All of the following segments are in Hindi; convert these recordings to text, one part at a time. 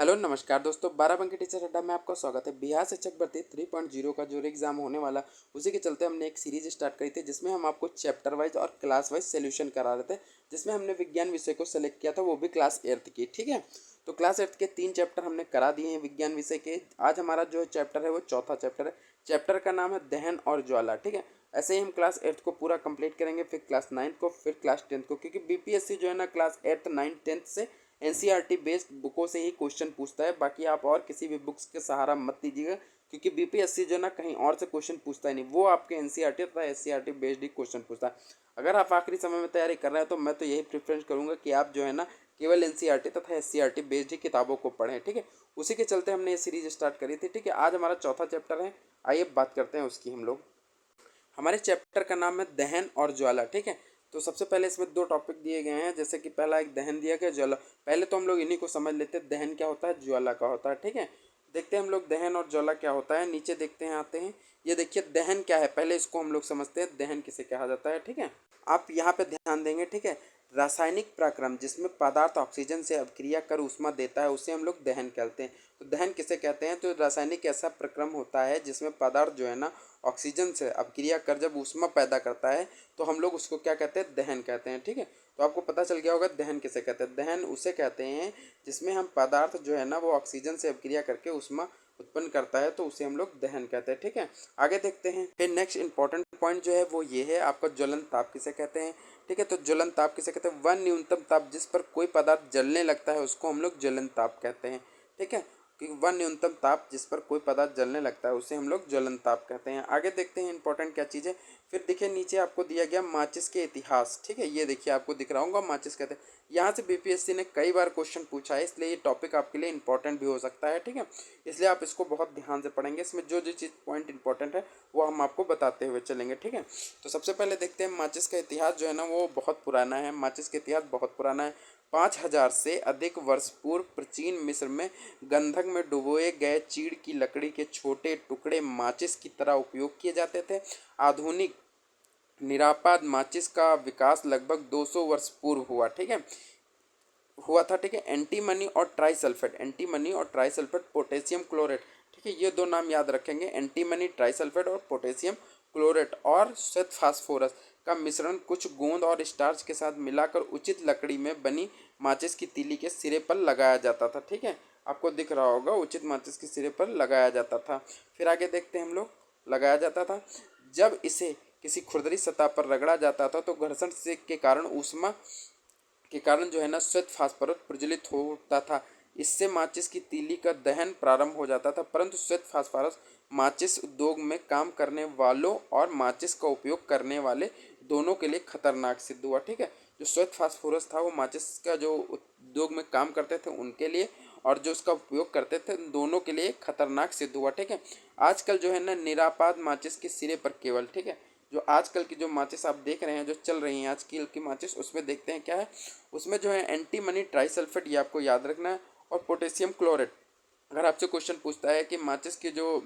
हेलो नमस्कार दोस्तों, 12 टीचर अड्डा में आपका स्वागत है। बिहार शिक्षक भर्ती 3.0 का जो एग्जाम होने वाला, उसी के चलते हमने एक सीरीज स्टार्ट करी थी जिसमें हम आपको चैप्टर वाइज और क्लास वाइज सोल्यूशन करा रहे थे। जिसमें हमने विज्ञान विषय को सेलेक्ट किया था, वो भी क्लास 8th की। ठीक है, तो क्लास 8th के 3 चैप्टर हमने करा दिए हैं विज्ञान विषय के। आज हमारा जो चैप्टर है वो चौथा चैप्टर है। चैप्टर का नाम है दहन और ज्वाला। ठीक है, ऐसे ही हम क्लास 8th को पूरा कंप्लीट करेंगे, फिर क्लास 9th को, फिर क्लास 10th को, क्योंकि बीपीएससी जो है ना क्लास 8th 9th 10th से एनसीईआरटी बेस्ड बुकों से ही क्वेश्चन पूछता है। बाकी आप और किसी भी बुक्स के सहारा मत लीजिएगा, क्योंकि बीपीएससी जो है ना कहीं और से क्वेश्चन पूछता ही नहीं, वो आपके एनसीईआरटी तथा एससीईआरटी बेस्ड ही क्वेश्चन पूछता है। अगर आप आखिरी समय में तैयारी कर रहे हैं तो मैं तो यही प्रेफरेंस करूंगा कि आप जो है ना केवल एनसीईआरटी तथा एससीईआरटी बेस्ड ही किताबों को पढ़ें। ठीक है, उसी के चलते हमने ये सीरीज स्टार्ट करी थी। ठीक है, आज हमारा चौथा चैप्टर है, आइए बात करते हैं उसकी हम लोग। हमारे चैप्टर का नाम है दहन और ज्वाला। ठीक है, तो सबसे पहले इसमें दो टॉपिक दिए गए हैं, जैसे कि पहला एक दहन दिया गया, ज्वाला। पहले तो हम लोग इन्हीं को समझ लेते हैं, दहन क्या होता है, ज्वाला क्या होता है। ठीक है, देखते हैं हम लोग दहन और ज्वाला क्या होता है। नीचे देखते हैं, आते हैं। ये देखिए दहन क्या है, पहले इसको हम लोग समझते हैं, दहन किसे कहा जाता है। ठीक है, आप यहाँ पे ध्यान देंगे। ठीक है, रासायनिक प्रक्रम जिसमें पदार्थ ऑक्सीजन से अभिक्रिया कर ऊष्मा देता है, उसे हम लोग दहन कहते हैं। तो दहन किसे कहते हैं, तो रासायनिक ऐसा प्रक्रम होता है जिसमें पदार्थ जो है ना ऑक्सीजन से अभिक्रिया कर जब ऊष्मा पैदा करता है, तो हम लोग उसको क्या कहते हैं, दहन कहते हैं। ठीक है, तो आपको पता चल गया होगा दहन किसे कहते हैं। दहन उसे कहते हैं जिसमें हम पदार्थ जो है ना वो ऑक्सीजन से अभिक्रिया करके ऊष्मा उत्पन्न करता है, तो उसे हम लोग दहन कहते हैं। ठीक है, आगे देखते हैं। फिर नेक्स्ट इंपॉर्टेंट पॉइंट जो है वो ये है, आपका ज्वलन ताप किसे कहते हैं। ठीक है, तो ज्वलन ताप किसे कहते हैं, वह न्यूनतम ताप जिस पर कोई पदार्थ जलने लगता है उसको हम लोग ज्वलन ताप कहते हैं। ठीक है, कि वह न्यूनतम ताप जिस पर कोई पदार्थ जलने लगता है उसे हम लोग ज्वलन ताप कहते हैं। आगे देखते हैं इंपॉर्टेंट क्या चीज़ है। फिर देखिए नीचे आपको दिया गया माचिस के इतिहास। ठीक है, ये देखिए आपको दिख रहा होगा माचिस कहते हैं। यहाँ से बीपीएससी ने कई बार क्वेश्चन पूछा है, इसलिए ये टॉपिक आपके लिए इंपॉर्टेंट भी हो सकता है। ठीक है, इसलिए आप इसको बहुत ध्यान से पढ़ेंगे। इसमें जो जो चीज़ पॉइंट इंपॉर्टेंट है वो हम आपको बताते हुए चलेंगे। ठीक है, तो सबसे पहले देखते हैं माचिस का इतिहास जो है ना वो बहुत पुराना है। माचिस का इतिहास बहुत पुराना है। 5000 से अधिक वर्ष पूर्व प्राचीन मिस्र में गंधक में डुबोए गए चीड़ की लकड़ी के छोटे टुकड़े माचिस की तरह उपयोग किए जाते थे। आधुनिक निरापाद माचिस का विकास लगभग 200 वर्ष पूर्व हुआ। ठीक है, हुआ था। ठीक है, एंटीमनी और ट्राइसल्फेट, एंटीमनी और ट्राइसल्फेट पोटेशियम क्लोरेट। ठीक है, ये दो नाम याद रखेंगे, एंटीमनी ट्राइसल्फेट और पोटेशियम क्लोरेट और श्वेत फास्फोरस का मिश्रण कुछ गोंद और स्टार्च के साथ मिलाकर उचित लकड़ी में बनी माचिस की तीली के सिरे पर लगाया जाता था। ठीक है, आपको दिख रहा होगा, उचित माचिस के सिरे पर लगाया जाता था। फिर आगे देखते हैं हम लोग, लगाया जाता था। जब इसे किसी खुरदरी सतह पर रगड़ा जाता था तो घर्षण से के कारण ऊष्मा के कारण जो है ना श्वेत फास्फोरस प्रज्वलित होता था। इससे माचिस की तीली का दहन प्रारंभ हो जाता था, परंतु श्वेत फास्फोरस माचिस उद्योग में काम करने वालों और माचिस का उपयोग करने वाले दोनों के लिए खतरनाक सिद्ध हुआ। ठीक है, जो श्वेत फास्फोरस था वो माचिस का जो उद्योग में काम करते थे उनके लिए, और जो उसका उपयोग करते थे दोनों के लिए खतरनाक सिद्ध हुआ। ठीक है, आजकल जो है ना निरापाद माचिस के सिरे पर केवल, ठीक है, जो आजकल की जो माचिस आप देख रहे हैं, जो चल रही हैं आजकल की माचिस, उसमें देखते हैं क्या है, उसमें जो है एंटीमनी ट्राइसल्फेट, ये आपको याद रखना है, और पोटेशियम क्लोरेट। अगर आपसे क्वेश्चन पूछता है कि माचिस के जो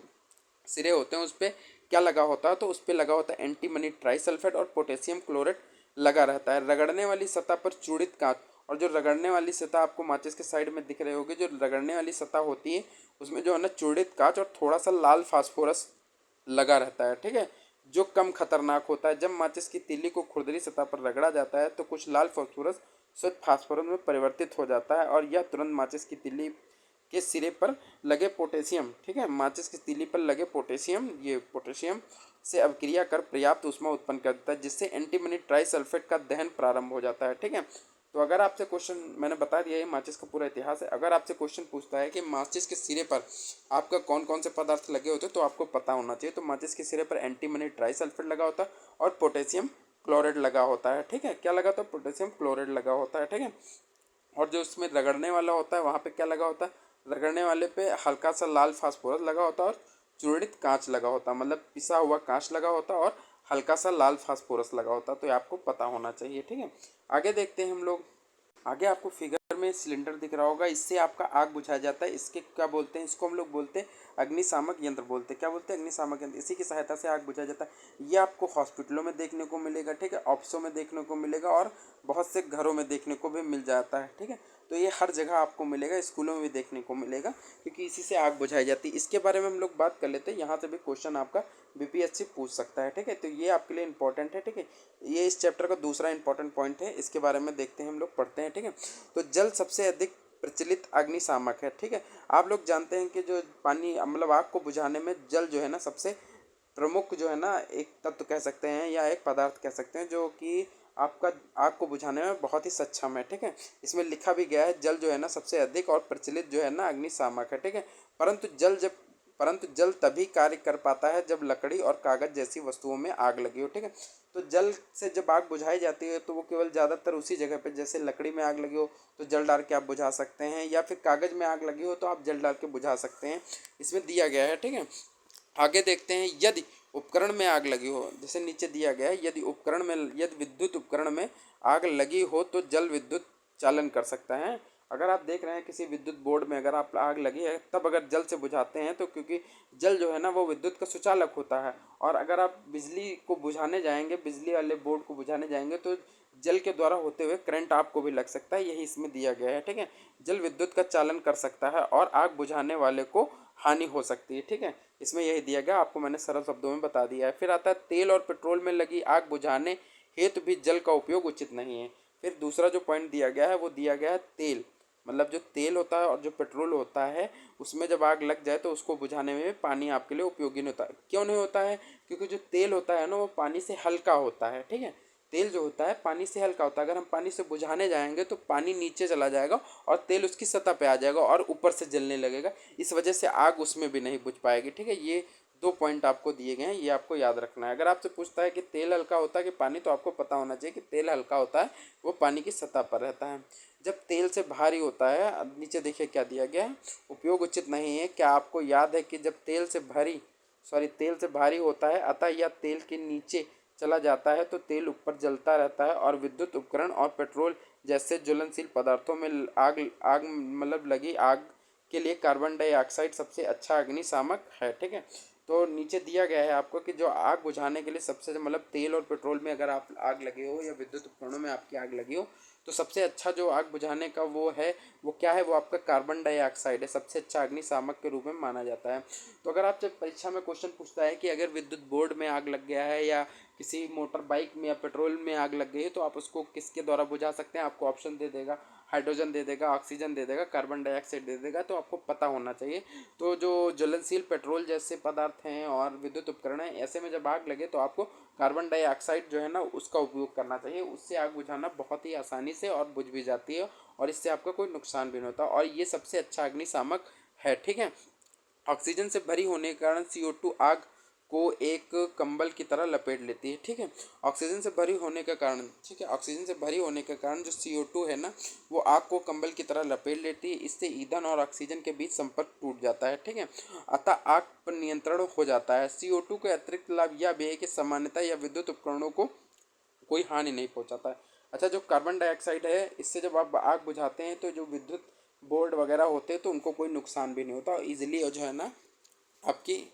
सिरे होते हैं उस पर क्या लगा होता है, तो उस पर लगा होता है एंटीमनी ट्राइसल्फेट और पोटेशियम क्लोरेट लगा रहता है। रगड़ने वाली सतह पर चूड़ित कांच, और जो रगड़ने वाली सतह आपको माचिस के साइड में दिख रहे होगी, जो रगड़ने वाली सतह होती है उसमें जो है ना चूड़ित कांच और थोड़ा सा लाल फास्फोरस लगा रहता है। ठीक है, जो कम खतरनाक होता है। जब माचिस की तीली को खुरदरी सतह पर रगड़ा जाता है तो कुछ लाल फास्फोरस श्वेत फास्फोरस में परिवर्तित हो जाता है, और यह तुरंत माचिस की तीली के सिरे पर लगे पोटेशियम, ठीक है, माचिस की तीली पर लगे पोटेशियम, ये पोटेशियम से अभिक्रिया कर पर्याप्त ऊष्मा उत्पन्न करता है, जिससे एंटीमनी ट्राइसल्फेट का दहन प्रारंभ हो जाता है। ठीक है, तो अगर आपसे क्वेश्चन, मैंने बता दिया ये माचिस का पूरा इतिहास है। अगर आपसे क्वेश्चन पूछता है कि माचिस के सिरे पर आपका कौन कौन से पदार्थ लगे होते हैं, तो आपको पता होना चाहिए। तो माचिस के सिरे पर एंटीमनी ट्राइसल्फेट लगा होता है और पोटेशियम क्लोराइड लगा होता है। ठीक है, क्या लगा होता है, पोटेशियम क्लोराइड लगा होता है। ठीक है, और जो उसमें रगड़ने वाला होता है वहाँ पे क्या लगा होता है, रगड़ने वाले पे हल्का सा लाल फास्फोरस लगा होता है और चूर्णित कांच लगा होता है, मतलब पिसा हुआ कांच लगा होता है और हल्का सा लाल फास्फोरस लगा होता है। तो ये आपको पता होना चाहिए। ठीक है, आगे देखते हैं हम लोग। आगे आपको फिगर में सिलेंडर दिख रहा होगा, इससे आपका आग बुझाया जाता है। इसके क्या बोलते हैं, इसको हम लोग बोलते हैं अग्निशामक यंत्र बोलते हैं। क्या बोलते हैं, अग्निशामक यंत्र। इसी की सहायता से आग बुझाया जाता है। ये आपको हॉस्पिटलों में देखने को मिलेगा, ठीक है, ऑफिसों में देखने को मिलेगा, और बहुत से घरों में देखने को भी मिल जाता है। ठीक है, तो ये हर जगह आपको मिलेगा, स्कूलों में भी देखने को मिलेगा, क्योंकि इसी से आग बुझाई जाती है। इसके बारे में हम लोग बात कर लेते हैं, यहाँ से भी क्वेश्चन आपका बीपीएससी पूछ सकता है, ठीक है। तो ये आपके लिए इंपॉर्टेंट है, ठीक है। ये इस चैप्टर का दूसरा इंपॉर्टेंट पॉइंट है, इसके बारे में देखते हैं, हम लोग पढ़ते हैं, ठीक है। तो जल सबसे अधिक प्रचलित अग्निशामक है, ठीक है। आप लोग जानते हैं कि जो पानी मतलब आग को बुझाने में जल जो है ना सबसे प्रमुख जो है ना एक तत्व कह सकते हैं या एक पदार्थ कह सकते हैं, जो कि आपका आग को बुझाने में बहुत ही सक्षम है, ठीक है। इसमें लिखा भी गया है जल जो है ना सबसे अधिक और प्रचलित जो है ना अग्निशामक है, ठीक है। परंतु जल तभी कार्य कर पाता है जब लकड़ी और कागज जैसी वस्तुओं में आग लगी हो, ठीक है। तो जल से जब आग बुझाई जाती है तो वो केवल ज़्यादातर उसी जगह पे, जैसे लकड़ी में आग लगी हो तो जल डाल के आप बुझा सकते हैं, या फिर कागज में आग लगी हो तो आप जल डाल के बुझा सकते हैं, इसमें दिया गया है, ठीक है। आगे देखते हैं, यदि उपकरण में आग लगी हो, जैसे नीचे दिया गया है, यदि विद्युत उपकरण में आग लगी हो तो जल विद्युत चालन कर सकता है। अगर आप देख रहे हैं किसी विद्युत बोर्ड में अगर आप आग लगी है, तब अगर जल से बुझाते हैं तो क्योंकि जल जो है ना वो विद्युत का सुचालक होता है, और अगर आप बिजली को बुझाने जाएंगे, बिजली वाले बोर्ड को बुझाने जाएंगे तो जल के द्वारा होते हुए करंट आपको भी लग सकता है, यही इसमें दिया गया है, ठीक है। जल विद्युत का चालन कर सकता है और आग बुझाने वाले को हानि हो सकती है, ठीक है। इसमें यही दिया गया, आपको मैंने सरल शब्दों में बता दिया है। फिर आता है तेल और पेट्रोल में लगी आग बुझाने हेतु भी जल का उपयोग उचित नहीं है। फिर दूसरा जो पॉइंट दिया गया है वो दिया गया है तेल, मतलब जो तेल होता है और जो पेट्रोल होता है उसमें जब आग लग जाए तो उसको बुझाने में पानी आपके लिए उपयोगी नहीं होता। क्यों नहीं होता है? क्योंकि जो तेल होता है ना वो पानी से हल्का होता है, ठीक है। तेल जो होता है पानी से हल्का होता है, अगर हम पानी से बुझाने जाएंगे तो पानी नीचे चला जाएगा और तेल उसकी सतह पे आ जाएगा और ऊपर से जलने लगेगा, इस वजह से आग उसमें भी नहीं बुझ पाएगी, ठीक है। ये दो पॉइंट आपको दिए गए हैं, ये आपको याद रखना है। अगर आपसे पूछता है कि तेल हल्का होता है कि पानी, तो आपको पता होना चाहिए कि तेल हल्का होता है, वो पानी की सतह पर रहता है। जब तेल से भारी होता है, अब नीचे देखिए क्या दिया गया है, उपयोग उचित नहीं है। क्या आपको याद है कि जब तेल से भारी होता है अतः यह तेल के नीचे चला जाता है तो तेल ऊपर जलता रहता है, और विद्युत उपकरण और पेट्रोल जैसे ज्वलनशील पदार्थों में आग आग मतलब लगी आग के लिए कार्बन डाइऑक्साइड सबसे अच्छा अग्निशामक है, ठीक है। तो नीचे दिया गया है आपको कि जो आग बुझाने के लिए सबसे मतलब तेल और पेट्रोल में अगर आप आग लगे हो या विद्युत उपकरणों में आपकी आग लगी हो तो सबसे अच्छा जो आग बुझाने का वो है, वो क्या है, वो आपका कार्बन डाइऑक्साइड है, सबसे अच्छा अग्निशामक के रूप में माना जाता है। तो अगर आपसे परीक्षा में क्वेश्चन पूछता है कि अगर विद्युत बोर्ड में आग लग गया है या किसी मोटर बाइक में या पेट्रोल में आग लग गई है तो आप उसको किसके द्वारा बुझा सकते हैं, आपको ऑप्शन दे देगा, हाइड्रोजन दे देगा, ऑक्सीजन दे देगा, कार्बन डाइऑक्साइड दे देगा, तो आपको पता होना चाहिए। तो जो ज्वलनशील पेट्रोल जैसे पदार्थ हैं और विद्युत उपकरण हैं, ऐसे में जब आग लगे तो आपको कार्बन डाइऑक्साइड जो है ना उसका उपयोग करना चाहिए, उससे आग बुझाना बहुत ही आसानी से और बुझ भी जाती है, और इससे आपका कोई नुकसान भी नहीं होता, और ये सबसे अच्छा अग्निशामक है, ठीक है। ऑक्सीजन से भरी होने के कारण CO2 आग को एक कंबल की तरह लपेट लेती है, ठीक है। ऑक्सीजन से भरी होने के कारण, ठीक है, ऑक्सीजन से भरी होने के कारण जो CO2 है ना वो आग को कंबल की तरह लपेट लेती है, इससे ईंधन और ऑक्सीजन के बीच संपर्क टूट जाता है, ठीक है। अतः आग पर नियंत्रण हो जाता है। CO2 के अतिरिक्त लाभ यह भी है कि सामान्यतः यह विद्युत उपकरणों को कोई हानि नहीं पहुंचाता है। अच्छा, जो कार्बन डाइऑक्साइड है इससे जब आप आग बुझाते हैं तो जो विद्युत बोर्ड वगैरह होते हैं तो उनको कोई नुकसान भी नहीं होता, और ईजिली जो है ना आपकी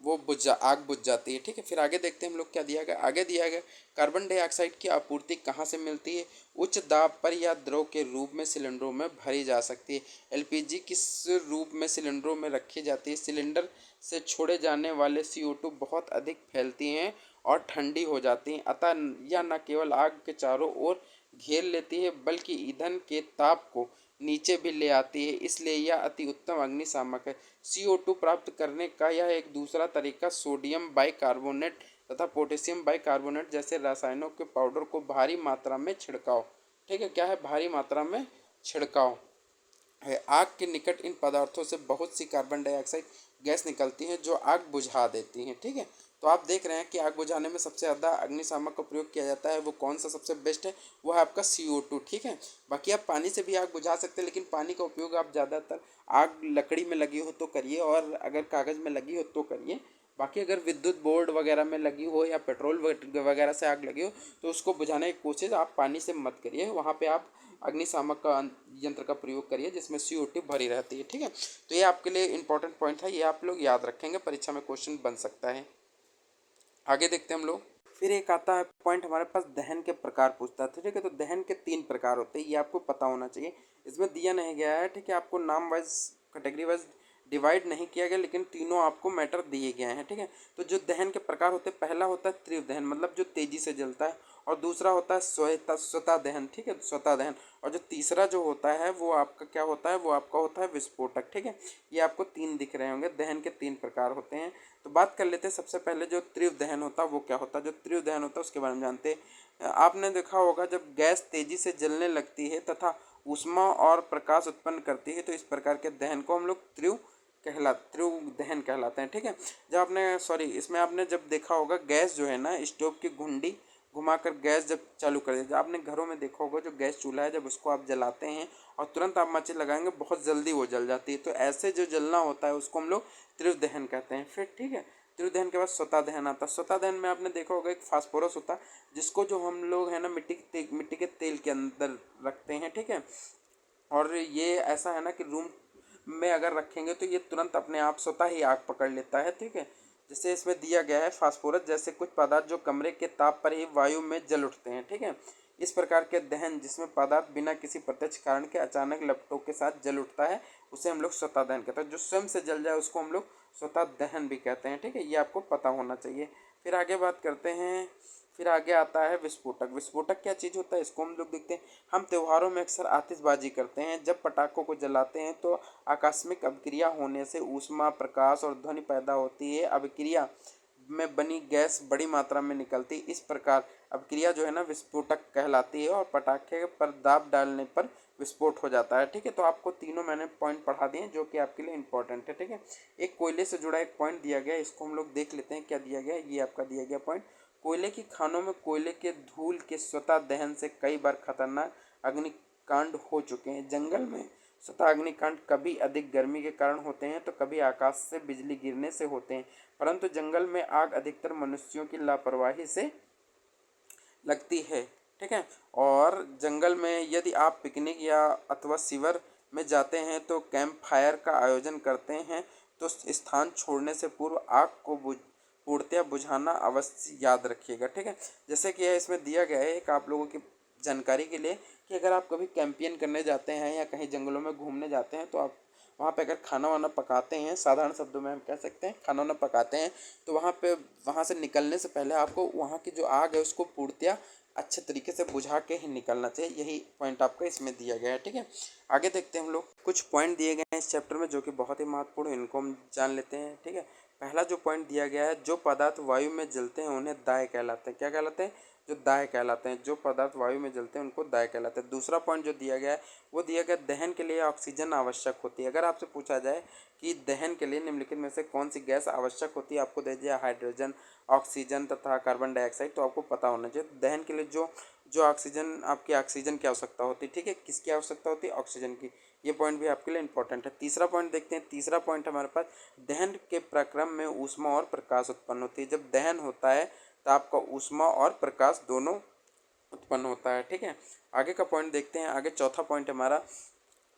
वो आग बुझ जाती है, ठीक है। फिर आगे देखते हैं हम लोग क्या दिया गया, आगे दिया गया कार्बन डाइऑक्साइड की आपूर्ति कहाँ से मिलती है, उच्च दाब पर या द्रव के रूप में सिलेंडरों में भरी जा सकती है। एलपीजी किस रूप में सिलेंडरों में रखी जाती है, सिलेंडर से छोड़े जाने वाले CO2 बहुत अधिक फैलती हैं और ठंडी हो जाती हैं, अतः यह न केवल आग के चारों ओर घेर लेती है बल्कि ईंधन के ताप को नीचे भी ले आती है, इसलिए यह अति उत्तम अग्निशामक है। CO2 प्राप्त करने का यह एक दूसरा तरीका सोडियम बाइकार्बोनेट तथा पोटेशियम बाइकार्बोनेट जैसे रसायनों के पाउडर को भारी मात्रा में छिड़काव, ठीक है, क्या है, भारी मात्रा में छिड़काव है। आग के निकट इन पदार्थों से बहुत सी कार्बन डाइऑक्साइड गैस निकलती हैं जो आग बुझा देती हैं, ठीक है। तो आप देख रहे हैं कि आग बुझाने में सबसे ज़्यादा अग्निशामक का प्रयोग किया जाता है, वो कौन सा सबसे बेस्ट है, वो है आपका CO2, ठीक है। बाकी आप पानी से भी आग बुझा सकते हैं, लेकिन पानी का उपयोग आप ज़्यादातर आग लकड़ी में लगी हो तो करिए, और अगर कागज़ में लगी हो तो करिए। बाकी अगर विद्युत बोर्ड वगैरह में लगी हो या पेट्रोल वगैरह से आग लगी हो तो उसको बुझाने की कोशिश आप पानी से मत करिए, वहाँ पे आप अग्निशामक का यंत्र का प्रयोग करिए जिसमें CO2 भरी रहती है, ठीक है। तो ये आपके लिए इंपॉर्टेंट पॉइंट है, ये आप लोग याद रखेंगे, परीक्षा में क्वेश्चन बन सकता है। आगे देखते हैं हम लोग। फिर एक आता है पॉइंट हमारे पास, दहन के प्रकार पूछता है, ठीक है। तो दहन के 3 प्रकार होते हैं, ये आपको पता होना चाहिए। इसमें दिया नहीं गया है, ठीक है, आपको नाम वाइज कैटेगरी वाइज डिवाइड नहीं किया गया, लेकिन तीनों आपको मैटर दिए गए हैं, ठीक है। तो जो दहन के प्रकार होते हैं, पहला होता है तीव्र दहन, मतलब जो तेजी से जलता है, और दूसरा होता है स्वतः दहन, ठीक है, स्वतः दहन, और जो तीसरा जो होता है वो आपका क्या होता है, वो आपका होता है विस्फोटक, ठीक है। ये आपको तीन दिख रहे होंगे, दहन के तीन प्रकार होते हैं। तो बात कर लेते हैं सबसे पहले जो तीव्र दहन होता है वो क्या होता है। जो तीव्र दहन होता है उसके बारे में जानते हैं। आपने देखा होगा जब गैस तेजी से जलने लगती है तथा ऊष्मा और प्रकाश उत्पन्न करती है, तो इस प्रकार के दहन को हम लोग तीव्र दहन कहलाते हैं, ठीक है। जब आपने इसमें आपने जब देखा होगा गैस जो है ना, स्टोव की घुंडी घुमाकर गैस जब चालू कर देते, आपने घरों में देखा होगा जो गैस चूल्हा है, जब उसको आप जलाते हैं और तुरंत आप माचिस लगाएंगे, बहुत जल्दी वो जल जाती है। तो ऐसे जो जलना होता है उसको हम लोग तीव्र दहन कहते हैं। फिर ठीक है, तीव्र दहन के बाद स्वतः दहन आता है। स्वतः दहन में आपने देखा होगा एक फास्फोरस होता है, जिसको जो हम लोग है ना मिट्टी के तेल के अंदर रखते हैं, ठीक है। और ये ऐसा है ना कि रूम में अगर रखेंगे तो ये तुरंत अपने आप स्वतः ही आग पकड़ लेता है, ठीक है। जैसे इसमें दिया गया है फास्फोरस जैसे कुछ पदार्थ जो कमरे के ताप पर ही वायु में जल उठते हैं, ठीक है। इस प्रकार के दहन जिसमें पदार्थ बिना किसी प्रत्यक्ष कारण के अचानक लपटों के साथ जल उठता है, उसे हम लोग स्वतः दहन कहते हैं। जो स्वयं से जल जाए उसको हम लोग स्वतः दहन भी कहते हैं, ठीक है। ये आपको पता होना चाहिए। फिर आगे बात करते हैं, फिर आगे आता है विस्फोटक। विस्फोटक क्या चीज़ होता है इसको हम लोग देखते हैं। हम त्योहारों में अक्सर आतिशबाजी करते हैं। जब पटाखों को जलाते हैं तो आकस्मिक अभिक्रिया होने से ऊष्मा, प्रकाश और ध्वनि पैदा होती है। अभिक्रिया में बनी गैस बड़ी मात्रा में निकलती है। इस प्रकार अभिक्रिया जो है ना विस्फोटक कहलाती है, और पटाखे पर दाब डालने पर विस्फोट हो जाता है, ठीक है। तो आपको तीनों मैंने पॉइंट पढ़ा दिए जो कि आपके लिए इंपॉर्टेंट है, ठीक है। एक कोयले से जुड़ा एक पॉइंट दिया गया है, इसको हम लोग देख लेते हैं क्या दिया गया है। ये आपका दिया गया पॉइंट, कोयले की खानों में कोयले के धूल के स्वतः दहन से कई बार खतरनाक अग्निकांड हो चुके हैं। जंगल में स्वतः अग्निकांड कभी अधिक गर्मी के कारण होते हैं तो कभी आकाश से बिजली गिरने से होते हैं, परंतु जंगल में आग अधिकतर मनुष्यों की लापरवाही से लगती है, ठीक है। और जंगल में यदि आप पिकनिक या अथवा शिविर में जाते हैं तो कैंप फायर का आयोजन करते हैं, तो स्थान छोड़ने से पूर्व आग को पूर्णतया बुझाना अवश्य याद रखिएगा, ठीक है। जैसे कि इसमें दिया गया है एक आप लोगों की जानकारी के लिए कि अगर आप कभी कैंपियन करने जाते हैं या कहीं जंगलों में घूमने जाते हैं, तो आप वहाँ पे अगर खाना वाना पकाते हैं, साधारण शब्दों में हम कह सकते हैं खाना वाना पकाते हैं, तो वहाँ से निकलने से पहले आपको वहाँ की जो आग है उसको पूर्णतया अच्छे तरीके से बुझा के ही निकलना चाहिए। यही पॉइंट आपका इसमें दिया गया है, ठीक है। आगे देखते हैं हम लोग, कुछ पॉइंट दिए गए हैं इस चैप्टर में जो कि बहुत ही महत्वपूर्ण है, इनको हम जान लेते हैं, ठीक है। पहला जो पॉइंट दिया गया है, जो पदार्थ वायु में जलते हैं उन्हें दाह्य कहलाते हैं। क्या कहलाते हैं? जो दाह्य कहलाते हैं। जो पदार्थ वायु में जलते हैं उनको दाह्य कहलाते हैं। दूसरा पॉइंट जो दिया गया है वो दिया गया दहन के लिए ऑक्सीजन आवश्यक होती है। अगर आपसे पूछा जाए कि दहन के लिए निम्नलिखित में से कौन सी गैस आवश्यक होती है, आपको दे दिया हाइड्रोजन, ऑक्सीजन तथा कार्बन डाइऑक्साइड, तो आपको पता होना चाहिए दहन के लिए जो जो ऑक्सीजन आपकी ऑक्सीजन की आवश्यकता होती है, ठीक है। किसकी आवश्यकता होती है? ऑक्सीजन की। ये पॉइंट भी आपके लिए इंपॉर्टेंट है। तीसरा पॉइंट देखते हैं। तीसरा पॉइंट हमारे पास, दहन के प्रक्रम में ऊष्मा और प्रकाश उत्पन्न होती है। जब दहन होता है तो आपका ऊष्मा और प्रकाश दोनों उत्पन्न होता है, ठीक है। आगे का पॉइंट देखते हैं। आगे चौथा पॉइंट हमारा,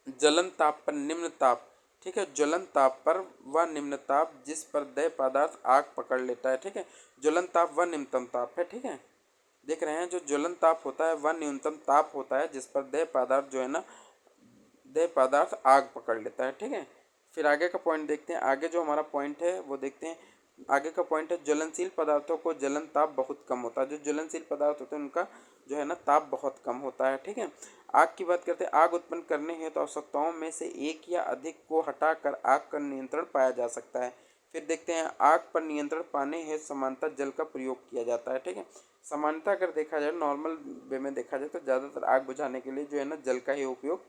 ज्वलन ताप पर निम्न ताप, ठीक है। ज्वलन ताप पर व निम्न ताप जिस पर देय पदार्थ आग पकड़ लेता है, ठीक है। ज्वलन ताप व निम्नतम ताप है, ठीक है। देख रहे हैं, जो ज्वलन ताप होता है वह न्यूनतम ताप होता है जिस पर देय पदार्थ जो है ना, देय पदार्थ आग पकड़ लेता है, ठीक है। फिर आगे का पॉइंट देखते हैं। आगे जो हमारा पॉइंट है वो देखते हैं। आगे का पॉइंट है, ज्वलनशील पदार्थों को जलन ताप बहुत कम होता है। जो ज्वलनशील पदार्थ होते हैं उनका जो है ना ताप बहुत कम होता है, ठीक है। आग की बात करते हैं। आग उत्पन्न करने हेतु आवश्यकताओं में से एक या अधिक को हटाकर आग का नियंत्रण पाया जा सकता है। फिर देखते हैं, आग पर नियंत्रण पाने हेतु समानतः जल का प्रयोग किया जाता है, ठीक है। समानता अगर देखा जाए, नॉर्मल वे में देखा जाए तो ज़्यादातर आग बुझाने के लिए जो है ना जल का ही उपयोग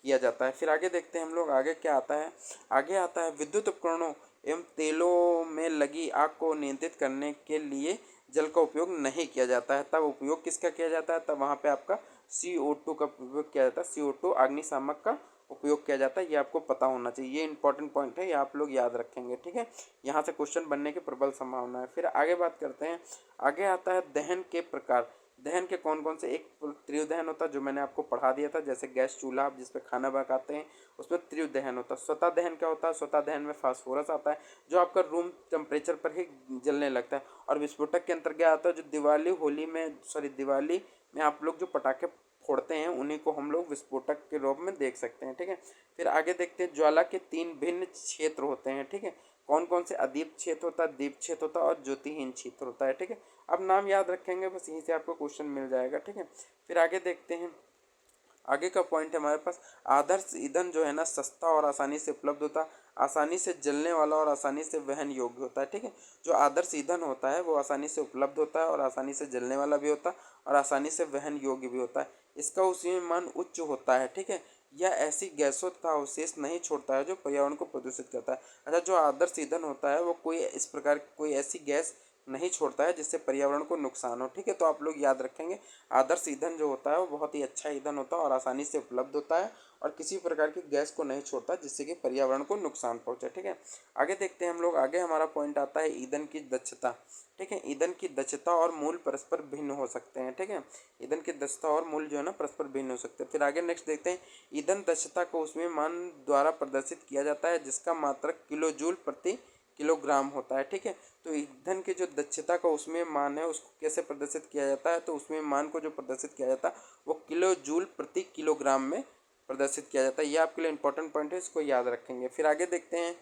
किया जाता है। फिर आगे देखते हैं हम लोग, आगे क्या आता है। आगे आता है, विद्युत उपकरणों एवं तेलों में लगी आग को नियंत्रित करने के लिए जल का उपयोग नहीं किया जाता है। तब उपयोग किसका किया जाता है? तब वहाँ पे आपका CO2 का उपयोग किया जाता है। CO2 अग्निशामक का उपयोग किया जाता है। ये आपको पता होना चाहिए। ये इंपॉर्टेंट पॉइंट है, ये आप लोग याद रखेंगे, ठीक है। यहाँ से क्वेश्चन बनने की प्रबल संभावना है। फिर आगे बात करते हैं। आगे आता है दहन के प्रकार। दहन के कौन कौन से? एक तीव्र दहन होता है जो मैंने आपको पढ़ा दिया था, जैसे गैस चूल्हा आप जिस पे खाना पकाते हैं उसमें तीव्र दहन होता है। स्वतः दहन क्या होता है? स्वतः दहन में फास्फोरस आता है जो आपका रूम टेम्परेचर पर ही जलने लगता है। और विस्फोटक के अंतर्गत आता है जो दिवाली में आप लोग जो पटाखे फोड़ते हैं उन्हीं को हम लोग विस्फोटक के रूप में देख सकते हैं। ठीक है, फिर आगे देखते हैं ज्वाला के 3 भिन्न क्षेत्र होते हैं। ठीक है, कौन कौन से? अदीप क्षेत्र होता है, दीप क्षेत्र होता है और ज्योतिहीन क्षेत्र होता है। ठीक है, अब नाम याद रखेंगे बस, यहीं से आपको क्वेश्चन मिल जाएगा। ठीक है, फिर आगे देखते हैं, आगे का पॉइंट है हमारे पास, आदर्श ईंधन जो है ना सस्ता और आसानी से उपलब्ध होता है, आसानी से जलने वाला और आसानी से वहन योग्य होता है। ठीक है, जो आदर्श ईंधन होता है वो आसानी से उपलब्ध होता है और आसानी से जलने वाला भी होता है और आसानी से वहन योग्य भी होता है। इसका ऊष्मीयमान उच्च होता है। ठीक है, यह ऐसी गैसों का अवशेष नहीं छोड़ता है जो पर्यावरण को प्रदूषित करता है। अच्छा, जो आदर्श ईंधन होता है वो कोई इस प्रकार कोई ऐसी गैस नहीं छोड़ता है जिससे पर्यावरण को नुकसान हो। ठीक है, तो आप लोग याद रखेंगे आदर्श ईंधन जो होता है वो बहुत ही अच्छा ईंधन होता है और आसानी से उपलब्ध होता है और किसी प्रकार की गैस को नहीं छोड़ता जिससे कि पर्यावरण को नुकसान पहुंचे। ठीक है, आगे देखते हैं हम लोग, आगे हमारा पॉइंट आता है ईंधन की दक्षता। ठीक है, ईंधन की दक्षता और मूल परस्पर भिन्न हो सकते हैं। ठीक है, ईंधन की दक्षता और मूल जो है ना परस्पर भिन्न हो सकते हैं। फिर आगे नेक्स्ट देखते हैं, ईंधन दक्षता को उसमें मान द्वारा प्रदर्शित किया जाता है जिसका मात्रक किलो जूल प्रति किलोग्राम होता है। ठीक है, तो ईंधन की जो दक्षता का उसमें मान है उसको कैसे प्रदर्शित किया जाता है? तो उसमें मान को जो प्रदर्शित किया जाता है वो किलो जूल प्रति किलोग्राम में प्रदर्शित किया जाता है। ये आपके लिए इंपॉर्टेंट पॉइंट है, इसको याद रखेंगे। फिर आगे देखते हैं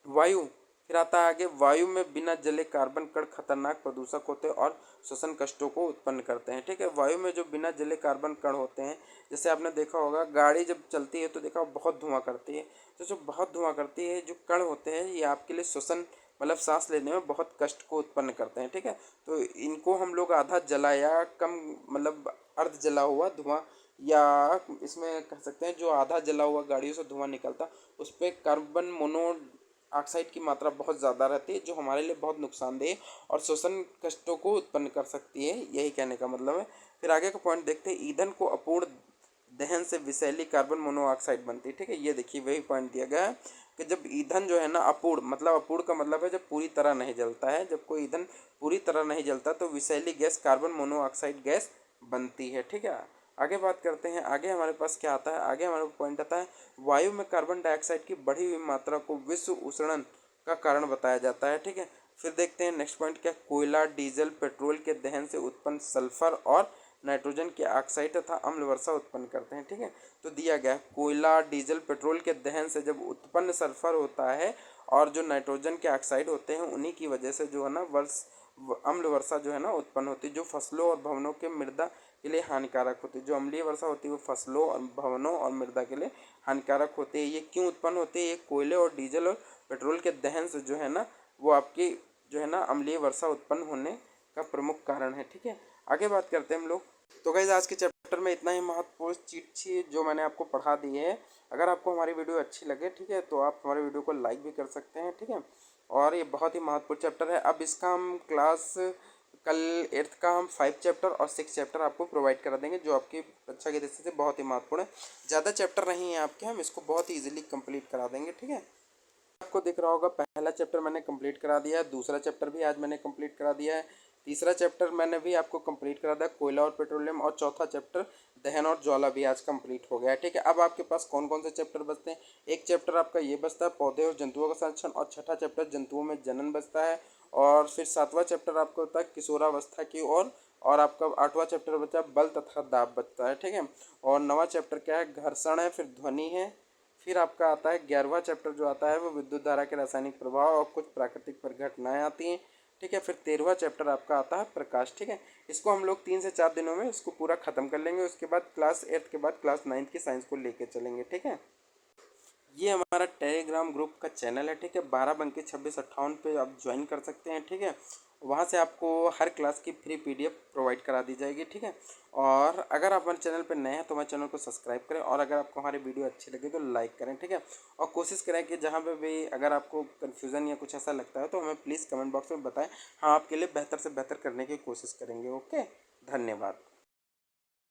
वायु, फिर आता है आगे, वायु में बिना जले कार्बन कण खतरनाक प्रदूषक होते हैं और श्वसन कष्टों को उत्पन्न करते हैं। ठीक है, वायु में जो बिना जले कार्बन कण होते हैं, जैसे आपने देखा होगा गाड़ी जब चलती है तो देखा बहुत धुआं करती है, तो जो बहुत धुआं करती है जो कण होते हैं ये आपके लिए श्वसन मतलब सांस लेने में बहुत कष्ट को उत्पन्न करते हैं। ठीक है, तो इनको हम लोग आधा जला या कम मतलब अर्ध जला हुआ धुआं, या इसमें कह सकते हैं जो आधा जला हुआ गाड़ियों से धुआं निकलता उस पर कार्बन मोनो ऑक्साइड की मात्रा बहुत ज़्यादा रहती है जो हमारे लिए बहुत नुकसानदेह और श्वसन कष्टों को उत्पन्न कर सकती है, यही कहने का मतलब है। फिर आगे का पॉइंट देखते हैं, ईंधन को अपूर्ण दहन से विषैली कार्बन मोनोऑक्साइड बनती है। ठीक है, ये देखिए वही पॉइंट दिया गया है कि जब ईंधन जो है ना अपूर्ण, मतलब अपूर्ण का मतलब है जब पूरी तरह नहीं जलता है, जब कोई ईंधन पूरी तरह नहीं जलता तो विषैली गैस कार्बन मोनोऑक्साइड गैस बनती है। ठीक है, आगे बात करते हैं, आगे हमारे पास क्या आता है, आगे हमारे पॉइंट आता है, वायु में कार्बन डाइऑक्साइड की बढ़ी हुई मात्रा को विश्व उष्णन का कारण बताया जाता है। ठीक है, फिर देखते हैं नेक्स्ट पॉइंट क्या, कोयला डीजल पेट्रोल के दहन से उत्पन्न सल्फर और नाइट्रोजन के ऑक्साइड तथा अम्ल वर्षा उत्पन्न करते हैं। ठीक है, तो दिया गया कोयला डीजल पेट्रोल के दहन से जब उत्पन्न सल्फर होता है और जो नाइट्रोजन के ऑक्साइड होते हैं उन्हीं की वजह से जो है ना अम्ल वर्षा जो है ना उत्पन्न होती है जो फसलों और भवनों के मृदा के लिए हानिकारक होती है। जो अम्लीय वर्षा होती है वो फसलों और भवनों और मृदा के लिए हानिकारक होती है। ये क्यों उत्पन्न होती है? ये कोयले और डीजल और पेट्रोल के दहन से जो है ना वो आपकी जो है ना अम्लीय वर्षा उत्पन्न होने का प्रमुख कारण है। ठीक है, आगे बात करते हैं हम लोग। तो गाइस आज के चैप्टर में इतना ही महत्वपूर्ण चीज थी जो मैंने आपको पढ़ा दी है। अगर आपको हमारी वीडियो अच्छी लगे, ठीक है, तो आप हमारे वीडियो को लाइक भी कर सकते हैं। ठीक है, और ये बहुत ही महत्वपूर्ण चैप्टर है। अब इसका हम क्लास कल 8th का हम 5 चैप्टर और 6 चैप्टर आपको प्रोवाइड करा देंगे जो आपकी परीक्षा की दृष्टि से बहुत ही महत्वपूर्ण है। ज़्यादा चैप्टर नहीं है आपके, हम इसको बहुत ही ईजिली कंप्लीट करा देंगे। ठीक है, आपको दिख रहा होगा पहला चैप्टर मैंने कंप्लीट करा दिया है, दूसरा चैप्टर भी आज मैंने कंप्लीट करा दिया है, तीसरा चैप्टर मैंने भी आपको कंप्लीट करा दिया कोयला और पेट्रोलियम, और चौथा चैप्टर दहन और ज्वाला भी आज कंप्लीट हो गया है। ठीक है, अब आपके पास कौन कौन से चैप्टर बचते हैं? एक चैप्टर आपका ये बचता है पौधे और जंतुओं का संरक्षण, और छठा चैप्टर जंतुओं में जनन बचता है, और फिर सातवां चैप्टर आपका होता है किशोरावस्था की ओर, और आपका आठवां चैप्टर बचा बल तथा दाब बचता है। ठीक है, और नवा चैप्टर क्या है? घर्षण है, फिर ध्वनि है, फिर आपका आता है 11वां चैप्टर जो आता है वो विद्युत धारा के रासायनिक प्रभाव और कुछ प्राकृतिक घटनाएं आती हैं। ठीक है, फिर 13वां चैप्टर आपका आता है प्रकाश। ठीक है, इसको हम लोग 3 से 4 दिनों में इसको पूरा खत्म कर लेंगे। उसके बाद क्लास 8 के बाद क्लास 9 की साइंस को लेके चलेंगे। ठीक है, ये हमारा टेलीग्राम ग्रुप का चैनल है। ठीक है, 12 बंके 2658 पे आप ज्वाइन कर सकते हैं। ठीक है, वहाँ से आपको हर क्लास की फ्री पीडीएफ प्रोवाइड करा दी जाएगी। ठीक है, और अगर आप हमारे चैनल पर नए हैं तो हमारे चैनल को सब्सक्राइब करें, और अगर आपको हमारी वीडियो अच्छी लगे तो लाइक करें। ठीक है, और कोशिश करें कि जहाँ पे भी अगर आपको कन्फ्यूज़न या कुछ ऐसा लगता है तो हमें प्लीज़ कमेंट बॉक्स में बताएं, हम आपके लिए बेहतर से बेहतर करने की कोशिश करेंगे। ओके, धन्यवाद।